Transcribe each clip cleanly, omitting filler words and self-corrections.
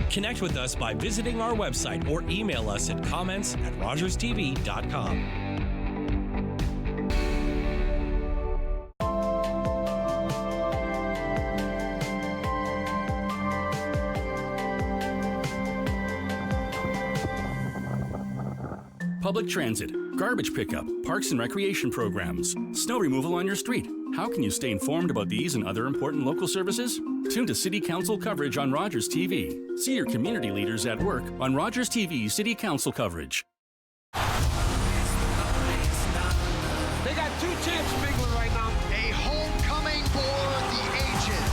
Connect with us by visiting our website or email us at comments@rogerstv.com. Public transit, garbage pickup, parks and recreation programs, snow removal on your street. How can you stay informed about these and other important local services? Tune to City Council coverage on Rogers TV. See your community leaders at work on Rogers TV City Council coverage. They got two champs Bigler right now. A homecoming for the ages.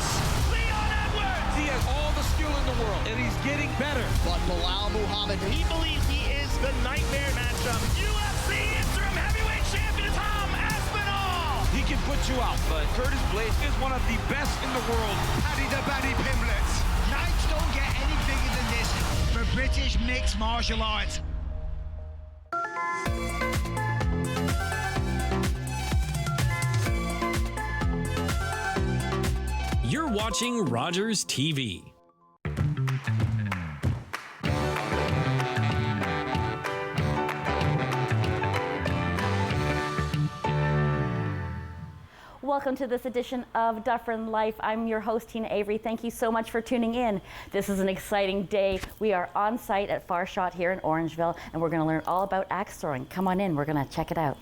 Leon Edwards! He has all the skill in the world, and he's getting better. But Bilal Muhammad, he believes he is the nightmare matchup. UFC interim heavyweight champion Tom Aspinall. He can put you out, but Curtis Blades is one of the best in the world. Paddy the Baddy Pimblett. Nights don't get any bigger than this for British mixed martial arts. You're watching Rogers TV. Welcome to this edition of Dufferin Life. I'm your host, Teena Avery. Thank you so much for tuning in. This is an exciting day. We are on site at Far Shot here in Orangeville, and we're going to learn all about axe throwing. Come on in, we're going to check it out.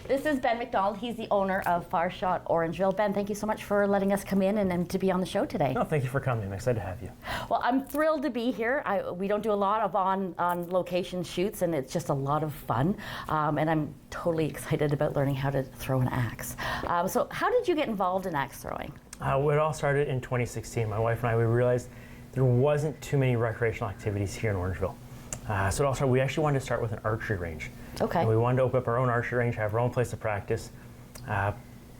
This is Ben McDonald. He's the owner of Far Shot Orangeville. Ben, thank you so much for letting us come in and to be on the show today. No, thank you for coming. I'm excited to have you. Well, I'm thrilled to be here. We don't do a lot of on-location shoots, and it's just a lot of fun. And I'm totally excited about learning how to throw an axe. So how did you get involved in axe throwing? It all started in 2016. My wife and I, we realized there wasn't too many recreational activities here in Orangeville. So it all started, we actually wanted to start with an archery range. Okay. And we wanted to open up our own archery range, have our own place to practice. But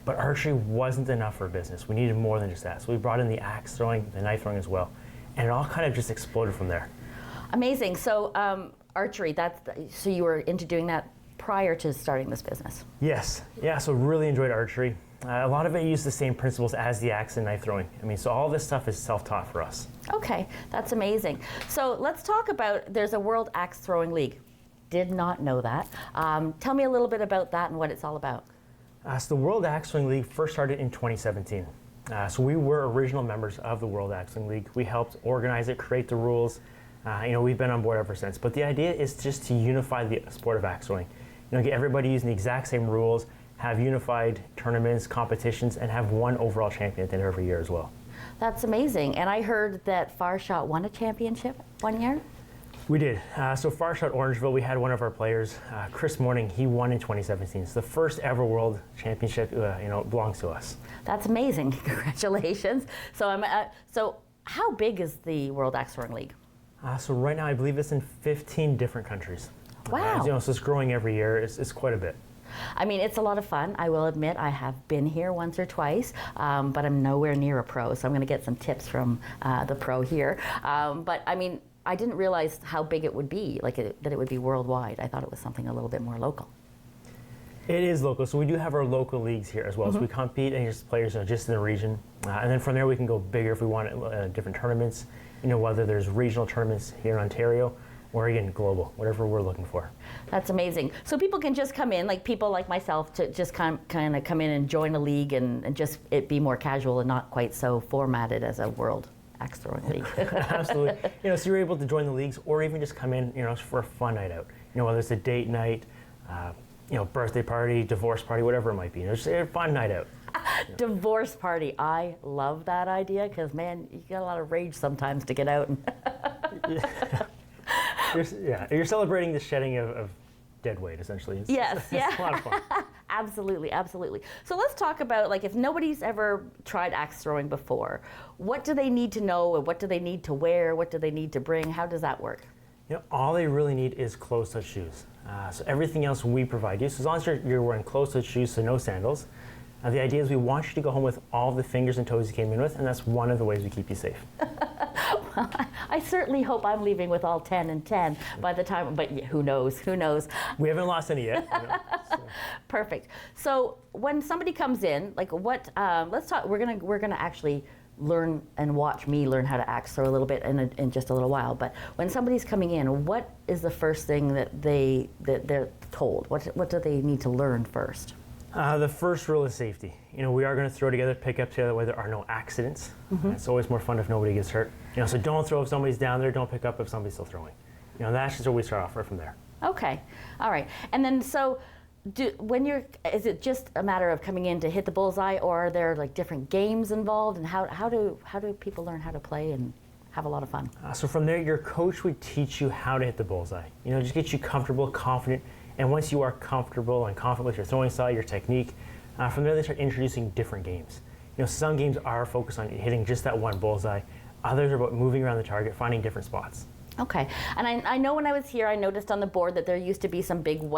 archery wasn't enough for business. We needed more than just that. So we brought in the axe throwing, the knife throwing as well. And it all kind of just exploded from there. Amazing. So archery, so you were into doing that prior to starting this business? Yes. Yeah, so really enjoyed archery. A lot of it used the same principles as the axe and knife throwing. I mean, so all this stuff is self-taught for us. Okay, that's amazing. So let's talk about, there's a World Axe Throwing League. Did not know that. Tell me a little bit about that and what it's all about. So the World Axe Throwing League first started in 2017. So we were original members of the World Axe Throwing League. We helped organize it, create the rules. We've been on board ever since. But the idea is just to unify the sport of axe throwing. Get everybody using the exact same rules, have unified tournaments, competitions, and have one overall champion at the end of every year as well. That's amazing. And I heard that Far Shot won a championship one year? We did. So Far Shot Orangeville, we had one of our players, Chris Morning, he won in 2017. It's the first ever world championship, belongs to us. That's amazing. Congratulations. So how big is the World Axe Throwing League? So right now I believe it's in 15 different countries. Wow. So it's growing every year. It's quite a bit. I mean, it's a lot of fun. I will admit I have been here once or twice, but I'm nowhere near a pro, so I'm going to get some tips from the pro here. But I mean, I didn't realize how big it would be, that it would be worldwide. I thought it was something a little bit more local. It is local, so we do have our local leagues here as well. So we compete against players just in the region, and then from there we can go bigger if we want different tournaments. Whether there's regional tournaments here in Ontario, or again, global, whatever we're looking for. That's amazing. So people can just come in, like people like myself, to just kind of come in and join a league and just it be more casual and not quite so formatted as a World Axe Throwing League. Absolutely. So you're able to join the leagues or even just come in, for a fun night out. Whether it's a date night, birthday party, divorce party, whatever it might be. Just a fun night out. Divorce party. I love that idea because, man, you get a lot of rage sometimes to get out. You're celebrating the shedding of dead weight, essentially. It's a lot of fun. Absolutely, absolutely. So let's talk about, if nobody's ever tried axe throwing before, what do they need to know? What do they need to wear? What do they need to bring? How does that work? All they really need is closed-toed shoes. So everything else we provide you. So as long as you're wearing closed-toed shoes, so no sandals. The idea is we want you to go home with all the fingers and toes you came in with, and that's one of the ways we keep you safe. Well, I certainly hope I'm leaving with all 10 and 10 by the time, but yeah, who knows, who knows. We haven't lost any yet. So. Perfect. So when somebody comes in, like what, let's talk, we're gonna actually learn and watch me learn how to axe throw a little bit in just a little while. But when somebody's coming in, what is the first thing that they're told? What do they need to learn first? The first rule is safety. We are going to throw together, pick up together where there are no accidents. It's always more fun if nobody gets hurt. So don't throw if somebody's down there, don't pick up if somebody's still throwing. That's just where we start off right from there. Okay, all right. And then so is it just a matter of coming in to hit the bullseye, or are there like different games involved, and how do people learn how to play and have a lot of fun? So from there, your coach would teach you how to hit the bullseye. Just get you comfortable, confident. And once you are comfortable and confident with your throwing style, your technique, from there they start introducing different games. Some games are focused on hitting just that one bullseye. Others are about moving around the target, finding different spots. Okay, and I know when I was here, I noticed on the board that there used to be some big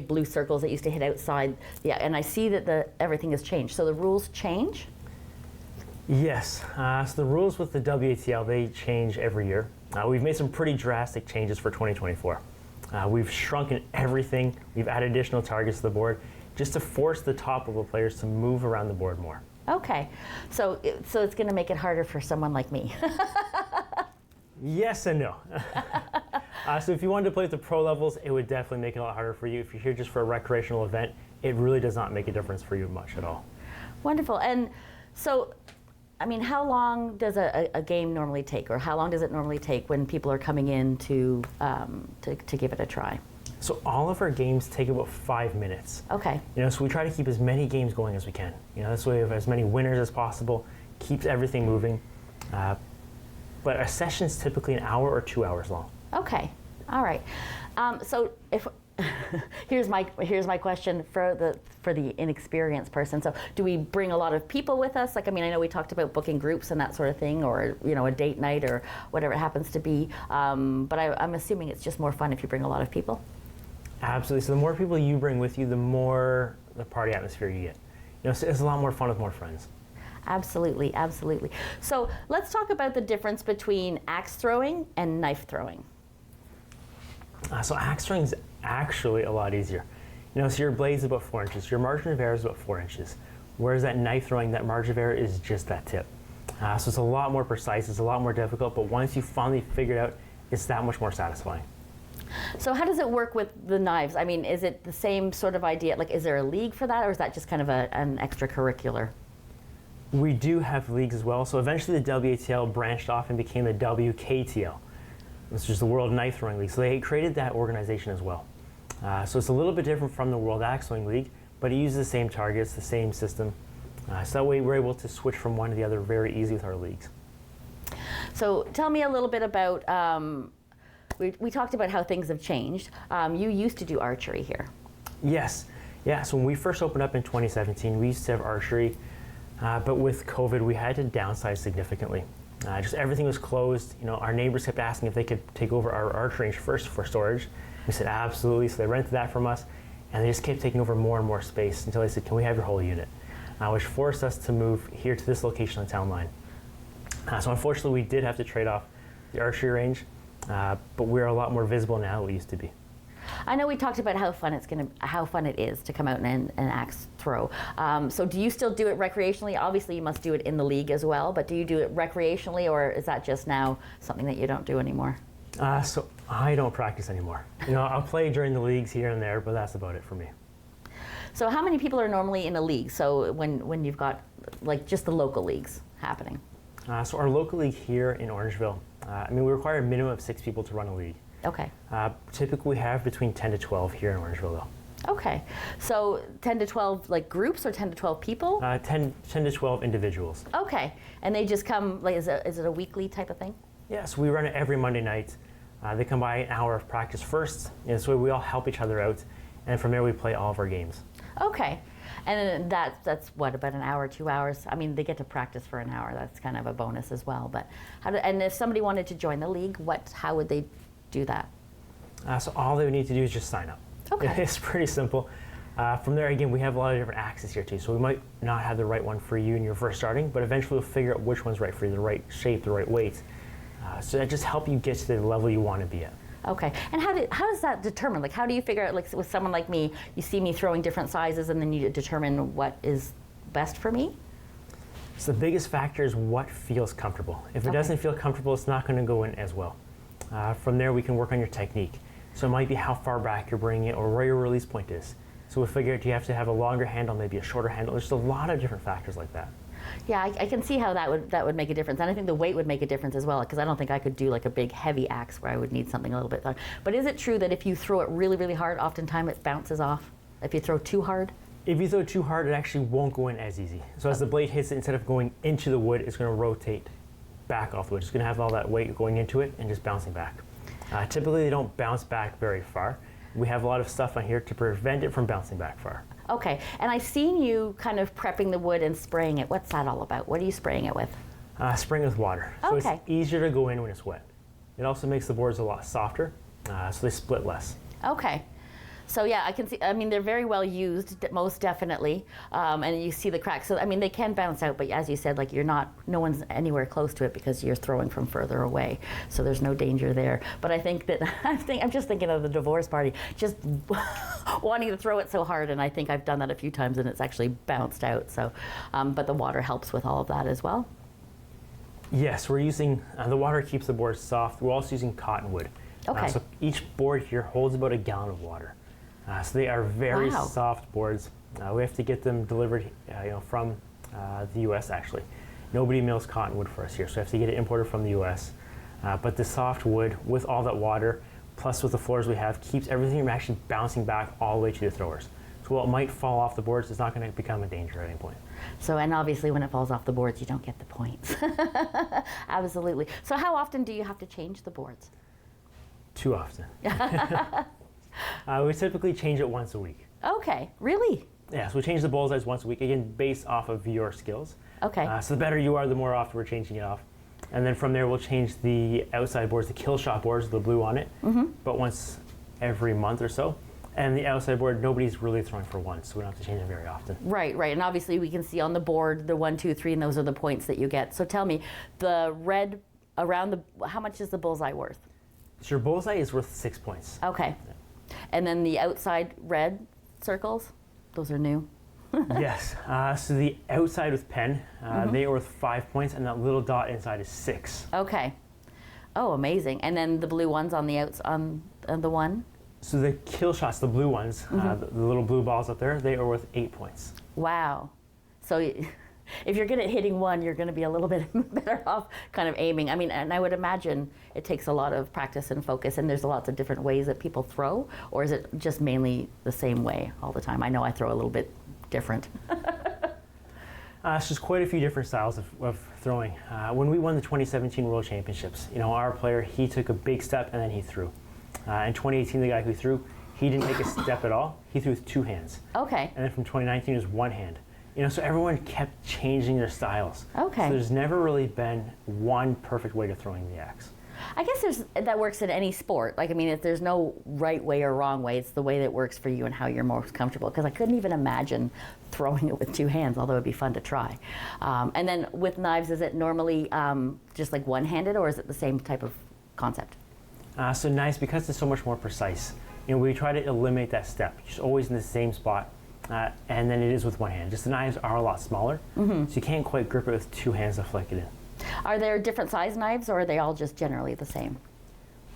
blue circles that used to hit outside. Yeah, and I see that everything has changed. So the rules change? Yes, so the rules with the WATL, they change every year. We've made some pretty drastic changes for 2024. We've shrunken everything. We've added additional targets to the board just to force the top level players to move around the board more. Okay, so it's going to make it harder for someone like me. Yes and no. So if you wanted to play at the pro levels, it would definitely make it a lot harder for you. If you're here just for a recreational event, it really does not make a difference for you much at all. Wonderful. And so, how long does a game normally take, or how long does it normally take when people are coming in to give it a try? So all of our games take about 5 minutes. Okay. So we try to keep as many games going as we can. This way we have as many winners as possible, keeps everything moving. But a session's typically an hour or 2 hours long. Okay. All right. So if here's my question for the inexperienced person. So do we bring a lot of people with us? I know we talked about booking groups and that sort of thing, or a date night or whatever it happens to be. But I'm assuming it's just more fun if you bring a lot of people. Absolutely. So the more people you bring with you, the more the party atmosphere you get. So it's a lot more fun with more friends. Absolutely, absolutely. So let's talk about the difference between axe throwing and knife throwing. So axe throwing is actually a lot easier. So your blade is about 4 inches, your margin of error is about 4 inches, whereas that knife throwing, that margin of error is just that tip. So it's a lot more precise, it's a lot more difficult, but once you finally figure it out, it's that much more satisfying. So how does it work with the knives? Is it the same sort of idea? Is there a league for that, or is that just kind of an extracurricular? We do have leagues as well. So eventually the WATL branched off and became the WKTL, which is the World Knife Throwing League. So they created that organization as well. So it's a little bit different from the World Axe Throwing League, but it uses the same targets, the same system. So that way we're able to switch from one to the other very easy with our leagues. So tell me a little bit about, we talked about how things have changed. You used to do archery here. Yes. Yeah, so when we first opened up in 2017, we used to have archery. But with COVID, we had to downsize significantly. Just everything was closed. Our neighbors kept asking if they could take over our archery range first for storage. We said absolutely, so they rented that from us, and they just kept taking over more and more space until they said, can we have your whole unit? Which forced us to move here to this location on the town line. So unfortunately, we did have to trade off the archery range, but we're a lot more visible now than we used to be. I know we talked about how fun it is to come out and axe throw. So do you still do it recreationally? Obviously, you must do it in the league as well. But do you do it recreationally, or is that just now something that you don't do anymore? So I don't practice anymore. I'll play during the leagues here and there, but that's about it for me. So how many people are normally in a league? So when you've got just the local leagues happening? So our local league here in Orangeville, we require a minimum of 6 people to run a league. Okay. Typically we have between 10 to 12 here in Orangeville though. Okay. So 10 to 12 groups, or 10 to 12 people? 10 to 12 individuals. Okay. And they just come, is it a weekly type of thing? Yes, we run it every Monday night. They come by an hour of practice first, so we all help each other out, and from there we play all of our games. Okay. And that's what, about an hour, 2 hours? They get to practice for an hour. That's kind of a bonus as well. But and if somebody wanted to join the league, how would they do that? So all they would need to do is just sign up. Okay. It's pretty simple. From there, again, we have a lot of different axes here too, so we might not have the right one for you when you're first starting, but eventually we'll figure out which one's right for you, the right shape, the right weight. So that just help you get to the level you want to be at. Okay, and how does that determine? Like, how do you figure out, like with someone like me, you see me throwing different sizes and then you determine what is best for me? So the biggest factor is what feels comfortable. If it doesn't feel comfortable, it's not going to go in as well. From there, we can work on your technique. So it might be how far back you're bringing it or where your release point is. So we figured you have to have a longer handle, maybe a shorter handle. There's a lot of different factors like that. Yeah, I can see how that would make a difference, and I think the weight would make a difference as well, because I don't think I could do like a big heavy axe where I would need something a little bit taller. But is it true that if you throw it really, really hard, oftentimes it bounces off? If you throw too hard? If you throw too hard, it actually won't go in as easy. So as the blade hits it, instead of going into the wood, it's going to rotate back off the wood. It's going to have all that weight going into it and just bouncing back. Typically, they don't bounce back very far. We have a lot of stuff on here to prevent it from bouncing back far. Okay, and I've seen you kind of prepping the wood and spraying it. What's that all about? What are you spraying it with? Spraying with water. So Okay. it's easier to go in when it's wet. It also makes the boards a lot softer, so they split less. Okay. So yeah, I can see, I mean, they're very well used, most definitely, and you see the cracks. So, I mean, they can bounce out, but as you said, like no one's anywhere close to it because you're throwing from further away, so there's no danger there. But I think that, I'm just thinking of the divorce party, just wanting to throw it so hard, and I think I've done that a few times and it's actually bounced out, so, but the water helps with all of that as well. Yes, we're using, the water keeps the board soft. We're also using cottonwood. Okay. So each board here holds about a gallon of water. So they are very Wow. soft boards. We have to get them delivered from the US actually. Nobody mills cottonwood for us here, so we have to get it imported from the US. But the soft wood with all that water, plus with the floors we have, keeps everything from actually bouncing back all the way to the throwers. So while it might fall off the boards, it's not going to become a danger at any point. So, and obviously when it falls off the boards, you don't get the points. Absolutely. So how often do you have to change the boards? Too often. We typically change it once a week. Okay, really? Yeah, so we change the bullseyes once a week, again, based off of your skills. Okay. So the better you are, the more often we're changing it off. And then from there, we'll change the outside boards, the kill shot boards, the blue on it, but once every month or so. And the outside board, nobody's really throwing for once, so we don't have to change it very often. Right, right. And obviously we can see on the board the 1, 2, 3, and those are the points that you get. So tell me, the red around the, how much is the bullseye worth? So your bullseye is worth 6 points. Okay. And then the outside red circles, those are new. Yes. So the outside with pen, they are worth 5 points, and that little dot inside is 6. Okay. Oh, amazing. And then the blue ones on the outs on the one? So the kill shots, the blue ones, the little blue balls up there, they are worth 8 points. Wow. So if you're good at hitting one, you're going to be a little bit better off kind of aiming. I mean, and I would imagine it takes a lot of practice and focus, and there's lots of different ways that people throw, or is it just mainly the same way all the time? I know I throw a little bit different. It's just quite a few different styles of throwing. When we won the 2017 World Championships, our player, he took a big step and then he threw. In 2018, the guy who threw, he didn't take a step at all. He threw with 2 hands. Okay. And then from 2019, it was 1 hand. So everyone kept changing their styles. Okay. So there's never really been one perfect way to throwing the axe. I guess that works in any sport. Like, I mean, if there's no right way or wrong way, it's the way that works for you and how you're most comfortable. Because I couldn't even imagine throwing it with 2 hands, although it'd be fun to try. And then with knives, is it normally just like one-handed, or is it the same type of concept? So knives, because it's so much more precise, we try to eliminate that step. Just always in the same spot. And then it is with 1 hand. Just the knives are a lot smaller, so you can't quite grip it with 2 hands to flick it in. Are there different size knives, or are they all just generally the same?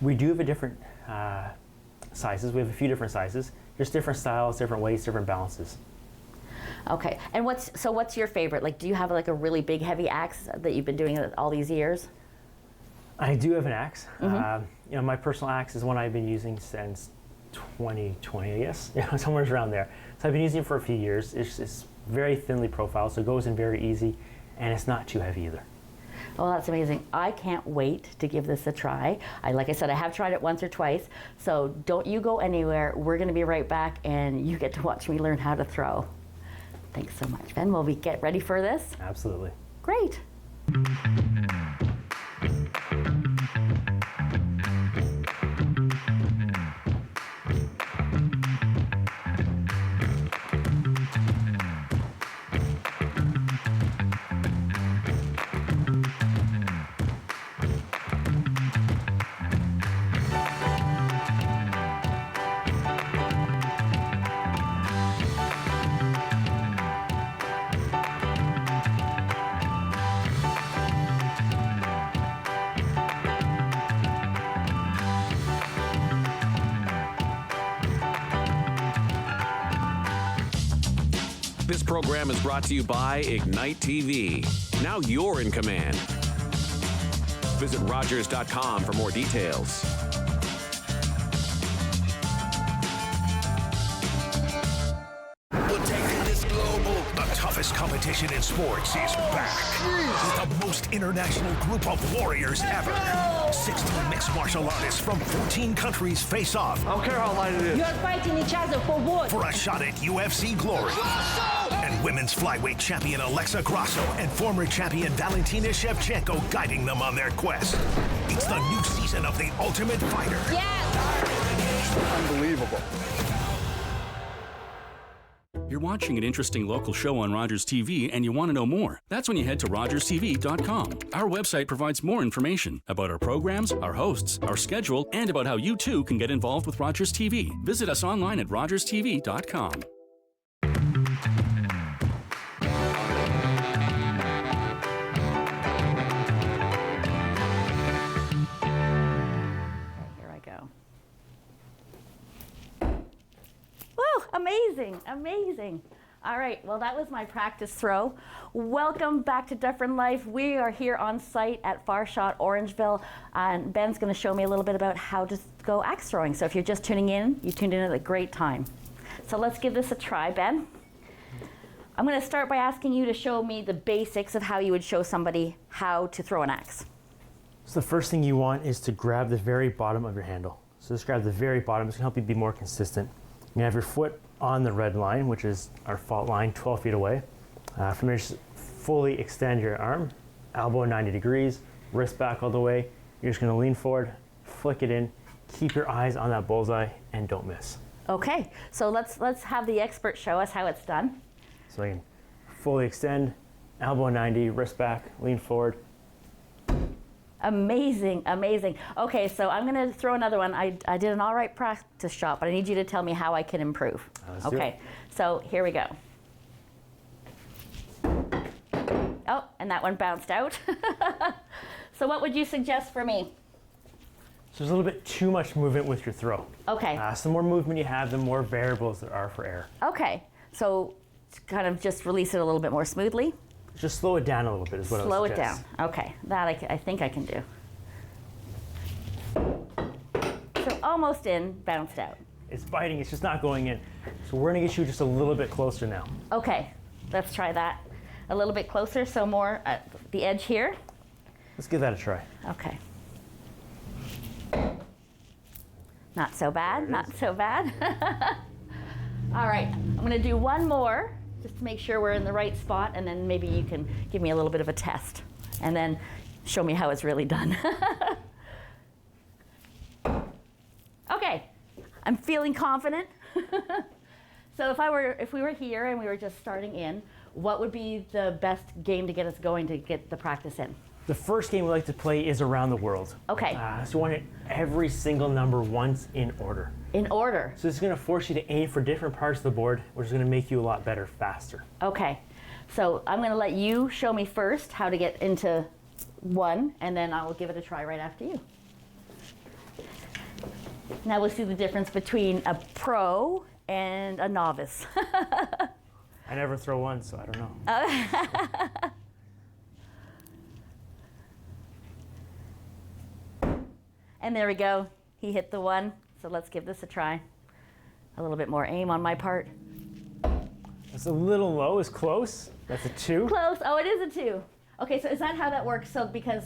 We do have a different sizes. We have a few different sizes. Just different styles, different weights, different balances. Okay. And what's your favorite? Like, do you have like a really big, heavy axe that you've been doing all these years? I do have an axe. My personal axe is one I've been using since 2020, I guess. Somewhere around there. So I've been using it for a few years. It's very thinly profiled, so it goes in very easy, and it's not too heavy either. Well, that's amazing. I can't wait to give this a try. Like I said, I have tried it once or twice, so don't you go anywhere. We're going to be right back, and you get to watch me learn how to throw. Thanks so much, Ben. Will we get ready for this? Absolutely. Great. This program is brought to you by Ignite TV. Now you're in command. Visit Rogers.com for more details. We're taking this global. The toughest competition in sports is back. With the most international group of warriors ever. 16 mixed martial artists from 14 countries face off. I don't care how light it is. You're fighting each other for what? For a shot at UFC glory. And women's flyweight champion Alexa Grasso and former champion Valentina Shevchenko guiding them on their quest. It's the new season of The Ultimate Fighter. Yes! Unbelievable. You're watching an interesting local show on Rogers TV and you want to know more. That's when you head to RogersTV.com. Our website provides more information about our programs, our hosts, our schedule, and about how you too can get involved with Rogers TV. Visit us online at RogersTV.com. Amazing, amazing. All right, well, that was my practice throw. Welcome back to Dufferin Life. We are here on site at Far Shot Orangeville, and Ben's going to show me a little bit about how to go axe throwing. So if you're just tuning in, you tuned in at a great time. So let's give this a try, Ben. I'm going to start by asking you to show me the basics of how you would show somebody how to throw an axe. So the first thing you want is to grab the very bottom of your handle. So just grab the very bottom. It's going to help you be more consistent. You have your foot on the red line, which is our fault line, 12 feet away. From there, just fully extend your arm, elbow 90 degrees, wrist back all the way. You're just going to lean forward, flick it in, keep your eyes on that bullseye, and don't miss. Okay, so let's have the expert show us how it's done. So you can fully extend, elbow 90, wrist back, lean forward. Amazing, amazing. Okay, so I'm going to throw another one. I did an all right practice shot, but I need you to tell me how I can improve. Okay, so here we go. Oh, and that one bounced out. So what would you suggest for me? So there's a little bit too much movement with your throw. Okay. So the more movement you have, the more variables there are for air. Okay, so kind of just release it a little bit more smoothly. Just slow it down a little bit is what I would Slow it suggest. down. Okay, that I think I can do. So almost in, bounced out. It's biting, it's just not going in. So we're gonna get you just a little bit closer now. Okay, let's try that. A little bit closer, so more at the edge here. Let's give that a try. Okay. Not so bad, not so bad. All right, I'm gonna do one more, just to make sure we're in the right spot, and then maybe you can give me a little bit of a test, and then show me how it's really done. Okay, I'm feeling confident. So if we were here and we were just starting in, what would be the best game to get us going to get the practice in? The first game we like to play is Around the World. Okay. So we want to hit every single number once in order. In order? So this is going to force you to aim for different parts of the board, which is going to make you a lot better faster. Okay. So I'm going to let you show me first how to get into one, and then I will give it a try right after you. Now we'll see the difference between a pro and a novice. I never throw one, so I don't know. And there we go. He hit the one. So let's give this a try. A little bit more aim on my part. It's a little low. It's close. That's a 2. Close. Oh, it is a 2. Okay, so is that how that works? So because,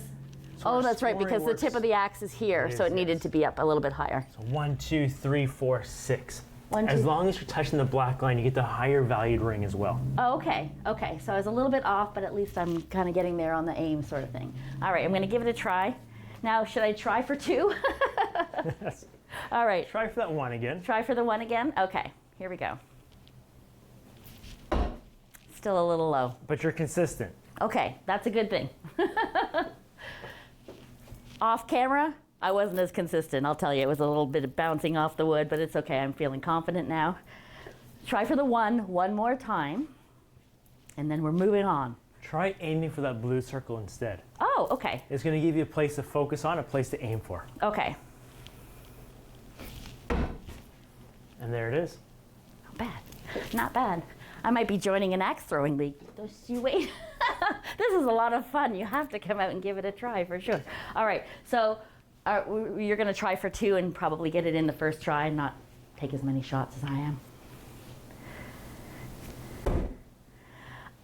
oh, that's right, because the tip of the axe is here, so it needed to be up a little bit higher. So 1, 2, 3, 4, 6. 1, 2. As long as you're touching the black line, you get the higher valued ring as well. Oh, okay, okay. So I was a little bit off, but at least I'm kind of getting there on the aim sort of thing. All right, I'm going to give it a try. Now, should I try for 2? All right. Try for that 1 again. Try for the 1 again? Okay, here we go. Still a little low. But you're consistent. Okay, that's a good thing. Off camera, I wasn't as consistent, I'll tell you. It was a little bit of bouncing off the wood, but it's okay. I'm feeling confident now. Try for the 1 more time, and then we're moving on. Try aiming for that blue circle instead. Oh, okay. It's going to give you a place to focus on, a place to aim for. Okay. And there it is. Not bad. Not bad. I might be joining an axe throwing league. Just you wait. This is a lot of fun. You have to come out and give it a try for sure. All right, so you're going to try for 2 and probably get it in the first try and not take as many shots as I am.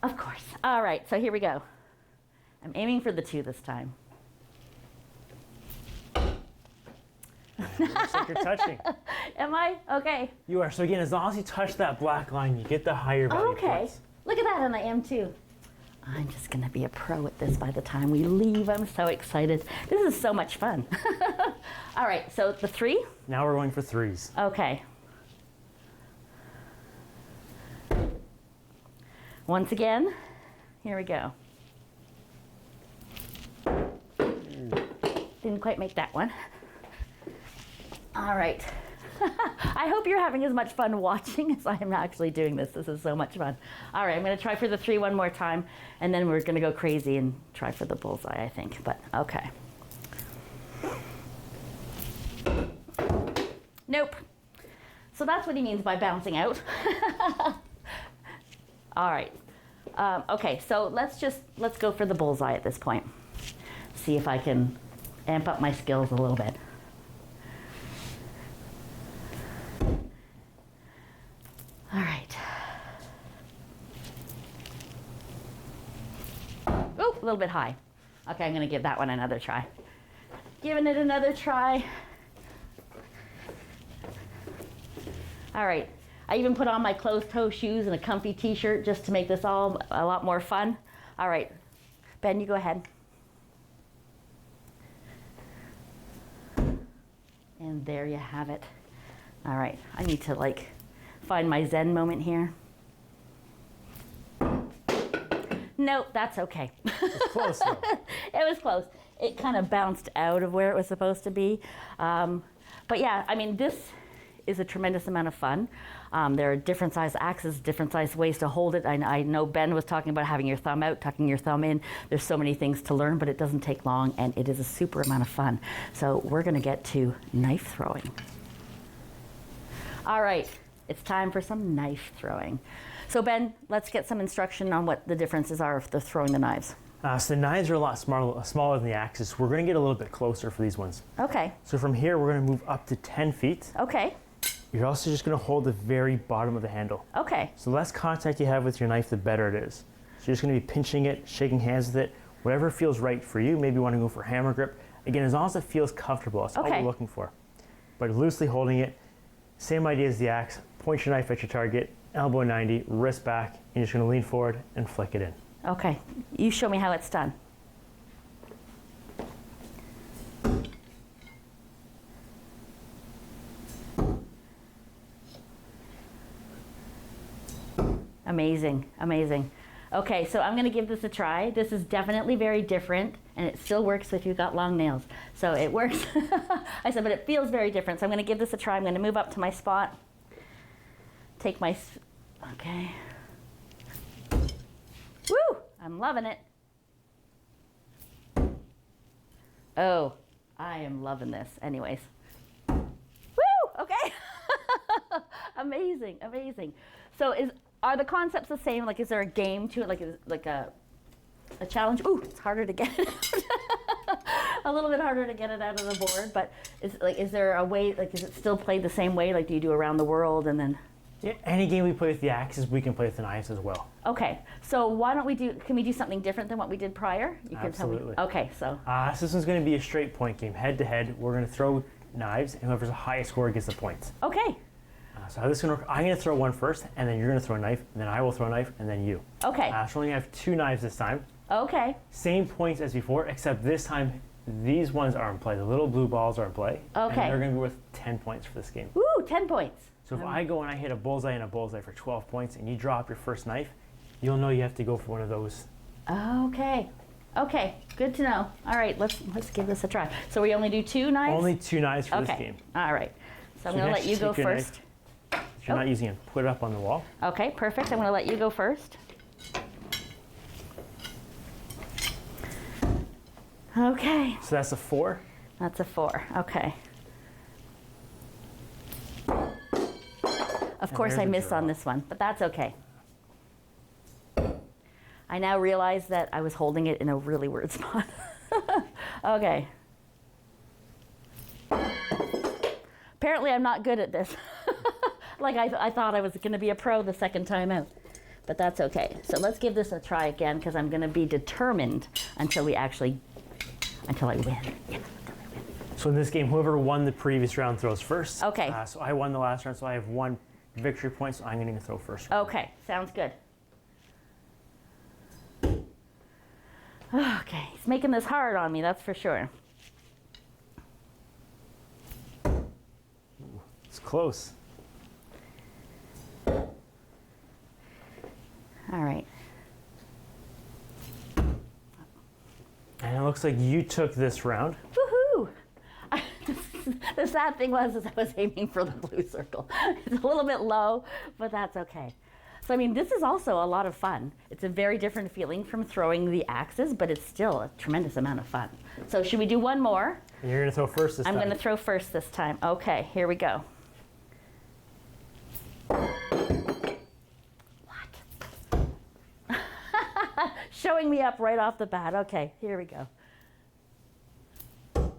Of course. All right, so here we go. I'm aiming for the 2 this time. Looks like you're touching. Am I? Okay. You are. So again, as long as you touch that black line, you get the higher value points. Look at that, and I am too. I'm just going to be a pro at this by the time we leave. I'm so excited. This is so much fun. All right, so the 3? Now we're going for 3s. Okay. Once again, here we go. Didn't quite make that one. All right. I hope you're having as much fun watching as I am actually doing this. This is so much fun. All right, I'm going to try for the 3 one more time, and then we're going to go crazy and try for the bullseye, I think. But okay. Nope. So that's what he means by bouncing out. All right. Okay, so let's go for the bullseye at this point. See if I can amp up my skills a little bit. All right. Oh, a little bit high. Okay, I'm going to give that one another try. Giving it another try. All right. I even put on my closed-toe shoes and a comfy t-shirt just to make this all a lot more fun. All right. Ben, you go ahead. And there you have it. All right. I need to find my Zen moment here. Nope, that's okay. It's close though. It was close. It kind of bounced out of where it was supposed to be. But yeah, I mean, this is a tremendous amount of fun. There are different size axes, different size ways to hold it. I know Ben was talking about having your thumb out, tucking your thumb in. There's so many things to learn, but it doesn't take long, and it is a super amount of fun. So we're gonna get to knife throwing. All right, it's time for some knife throwing. So Ben, let's get some instruction on what the differences are of the throwing the knives. So the knives are a lot smaller than the axes. We're gonna get a little bit closer for these ones. Okay. So from here, we're gonna move up to 10 feet. Okay. You're also just gonna hold the very bottom of the handle. Okay. So the less contact you have with your knife, the better it is. So you're just gonna be pinching it, shaking hands with it, whatever feels right for you. Maybe you wanna go for hammer grip. Again, as long as it feels comfortable, that's all we're looking for. But loosely holding it, same idea as the axe, point your knife at your target, elbow 90, wrist back, and you're just gonna lean forward and flick it in. Okay, you show me how it's done. Amazing, amazing. Okay, so I'm gonna give this a try. This is definitely very different, and it still works if you've got long nails. So it works. I said, but it feels very different. So I'm gonna give this a try. I'm gonna move up to my spot. Take my, okay. Woo, I'm loving it. Oh, I am loving this. Anyways. Woo, okay. Amazing, amazing. So are the concepts the same? Like, is there a game to it? Like a challenge? Ooh, it's harder to get it out. A little bit harder to get it out of the board, but is there a way, is it still played the same way? Like, do you do around the world and then? Yeah, any game we play with the axes, we can play with the knives as well. Okay, so why don't can we do something different than what we did prior? You can Absolutely. Tell me. Okay, so. So this one's gonna be a straight point game, head to head. We're gonna throw knives, and whoever's the highest score gets the points. Okay. So how this is gonna work, I'm gonna throw one first, and then you're gonna throw a knife, and then I will throw a knife, and then you. Okay. So we're gonna have 2 knives this time. Okay. Same points as before, except this time, these ones are in play. The little blue balls are in play. Okay. And they're gonna be worth 10 points for this game. Woo, 10 points. So if I go and I hit a bullseye and a bullseye for 12 points, and you drop your first knife, you'll know you have to go for one of those. Okay. Okay, good to know. All right, let's give this a try. So we only do 2 knives? Only 2 knives for this game. All right. So I'm gonna let you go first. If you're not using it, put it up on the wall. Okay, perfect. I'm gonna let you go first. Okay. So that's a 4. That's a 4, okay. Of course I missed on this one, but that's okay. I now realize that I was holding it in a really weird spot. Okay. Apparently I'm not good at this. Like I thought I was going to be a pro the second time out. But that's okay. So let's give this a try again because I'm going to be determined until I win. Yeah, until I win. So in this game, whoever won the previous round throws first. Okay. So I won the last round, so I have 1 victory point, so I'm going to throw first. Okay, sounds good. Okay, he's making this hard on me, that's for sure. It's close. All right. And it looks like you took this round. Woohoo! The sad thing was I was aiming for the blue circle. It's a little bit low, but that's okay. So I mean, this is also a lot of fun. It's a very different feeling from throwing the axes, but it's still a tremendous amount of fun. So should we do one more? And you're going to throw first this time. I'm going to throw first this time. Okay, here we go. What? Showing me up right off the bat. Okay, here we go. Oh.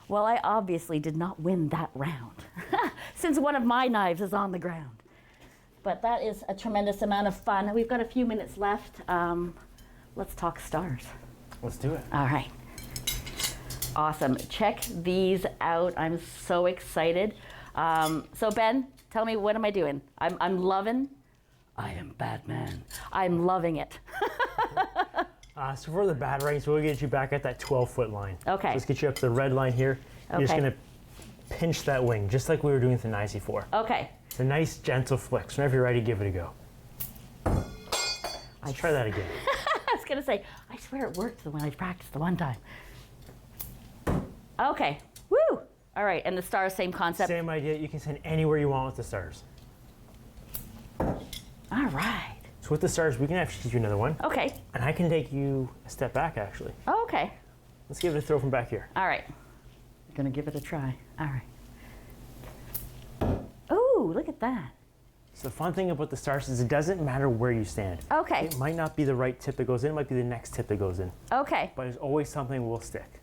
Well, I obviously did not win that round since one of my knives is on the ground. But that is a tremendous amount of fun. We've got a few minutes left. Let's talk stars. Let's do it. All right. Awesome. Check these out. I'm so excited. So Ben, tell me, what am I doing? I'm loving. I am Batman. I'm loving it. So for the bad range, we'll get you back at that 12-foot line. Okay. So let's get you up to the red line here. You're just Okay. going to pinch that wing, just like we were doing with the 94. Okay. It's a nice, gentle flick. So whenever you're ready, give it a go. Let's try that again. I was going to say, I swear it worked when I practiced the one time. Okay. Woo! All right, and the stars, same concept? Same idea. You can send anywhere you want with the stars. All right. So with the stars, we can actually teach you another one. Okay. And I can take you a step back, actually. Oh, okay. Let's give it a throw from back here. All right. I'm going to give it a try. All right. Ooh, look at that. So the fun thing about the stars is it doesn't matter where you stand. Okay. It might not be the right tip that goes in. It might be the next tip that goes in. Okay. But there's always something will stick.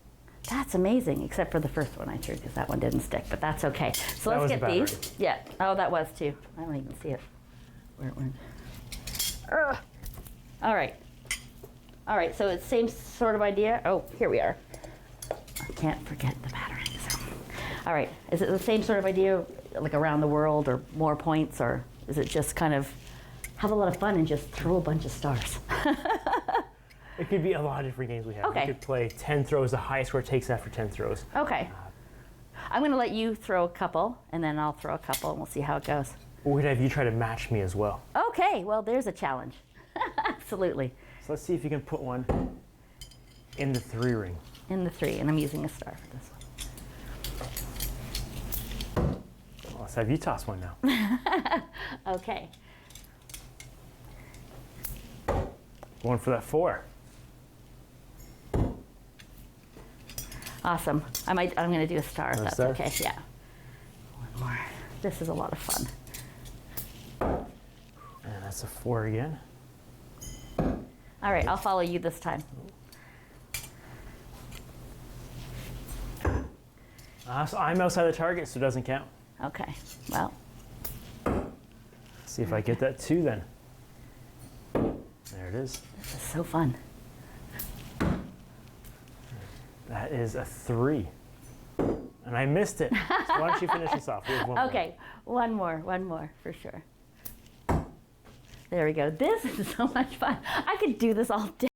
That's amazing, except for the first one I threw, because that one didn't stick, but that's okay. So That let's was get the battery. these. Yeah. Oh, that was too. I don't even see it. Where it went. Ugh. All right. All right, so it's same sort of idea. Oh, here we are. I can't forget the battery. So. All right. Is it the same sort of idea, like around the world, or more points, or is it just kind of have a lot of fun and just throw a bunch of stars? It could be a lot of different games we have. Okay. We could play 10 throws, the highest score it takes after 10 throws. Okay. I'm going to let you throw a couple, and then I'll throw a couple, and we'll see how it goes. Or we'd have you try to match me as well. Okay, well, there's a challenge. Absolutely. So let's see if you can put one in the 3 ring. In the 3, and I'm using a star for this one. Well, let's have you toss one now. Okay. Going for that 4. Awesome. I'm going to do a star if A that's star? okay. Yeah. One more. This is a lot of fun. And that's a 4 again. All right, I'll follow you this time. So I'm outside the target, so it doesn't count. Okay, well. See if I get that 2 then. There it is. This is so fun. That is a 3. And I missed it. So why don't you finish this off? We have one Okay, one more for sure. There we go. This is so much fun. I could do this all day.